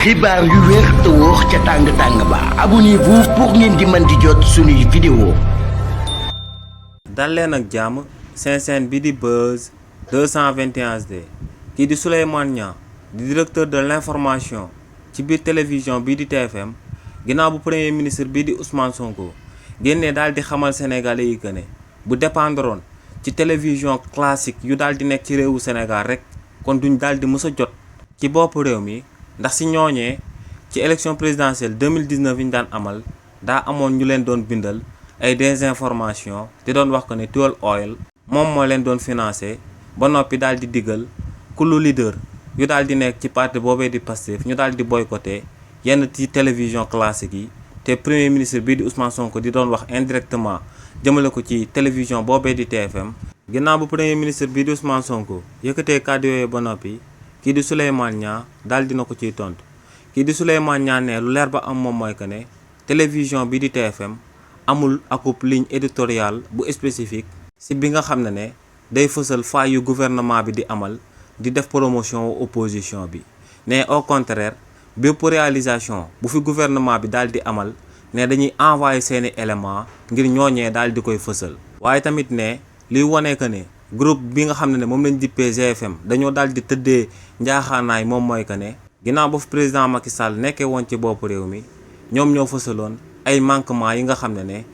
xibaar yu wér te wóor ca tàng-tàng ba abonnez-vous pour ngeen di mën di jot suñuy vidéo. dal leen ak jàmm seen bi di Buzz 221HD kii di Souleymane Niang di directeur de l'information ci biir télévision bii di TFM ginnaaw bu premier ministre bii di Ousmane Sonko génnee daal di xamal sénégalais yi que ne bu dépendroon ci télévision classique yu daal di nekk ci réewu Sénégal rek kon duñ daal di mës a jot ci bopp réew mi. ndax si ñooñee ci élection présidentielle 2019 yi ñu daan amal daa amoon ñu leen doon bindal ay désinformation te doon wax ko ne Tuel Oil moom moo leen doon financé ba noppi daal di diggal kullu leader yu daal di nekk ci parti boobee di Pastef ñu daal di boycotté yenn ci télévision classique yi te premier ministre bii di Ousmane Sonko di doon wax indirectement jëmale ko ci télévision boobee di TFM ginnaaw bu premier ministre bii di Ousmane Sonko yëkkatee kàddu yooyu ba noppi. kii di Souleymane Niang daal dina ko ciy tontu kii di Souleymane Niang ne lu leer ba am moom mooy que ne télévision bi di TFM amul akub ligne éditoriale bu spécifique si bi nga xam ne day fësal faay yu gouvernement bi di amal di def promotion opposition bi ne au contraire bépp réalisation bu fi gouvernement bi daal di amal ne dañuy envoyer seeni éléments ngir ñooñee daal di koy fësal waaye tamit ne liy wane que ne groupe bi nga xam ne moom lañ dippee GFM dañoo daal di tëddee njaaxaanaay moom mooy que ne ginnaaw ba fi président Macky Sall nekkee woon ci bopp réew mi ñoom ñoo fësaloon ay manquements yi nga xam ne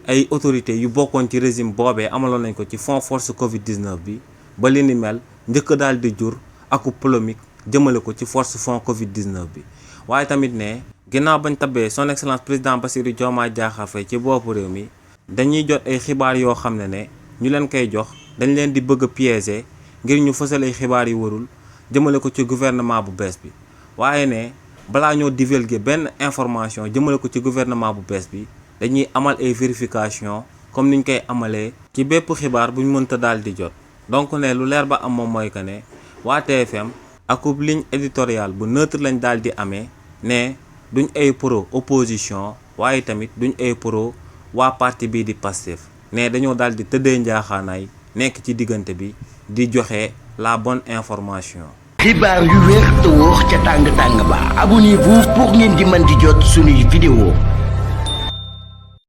ay autorités yu bokkoon ci régime boobee amaloon nañ ko ci fond force Covid 19 bi ba li ni mel njëkk daal di jur aku polémique jëmale ko ci force fond Covid 19 bi. waaye tamit ne ginnaaw bañ tabbee son excellence président Bassirou Diomaye Diakhar Faye ci bopp réew mi dañuy jot ay xibaar yoo xam ne ñu leen koy jox. dañ leen di bëgg a piéger ngir ñu fësal ay xibaar yu warul jëmale ko ci gouvernement bu bees bi waaye ne balaa ñoo divulguer benn information jëmale ko ci gouvernement bu bees bi dañuy amal ay vérification comme niñ koy amalee ci bépp xibaar buñ mënta daal di jot. donc ne lu leer ba am moom mooy que ne waa TFM akub ligne éditoriale bu neutre lañ daal di amee ne duñ ay pro opposition waaye tamit duñ ay pro waa parti bii di Pastef ne dañoo daal di tëddee njaaxaanaay nekk ci diggante bi di joxe la bonne information. xibaar yu wér te wóor ca tàng-tàng ba abonnez-vous pour ngeen di mën di jot suñuy vidéo.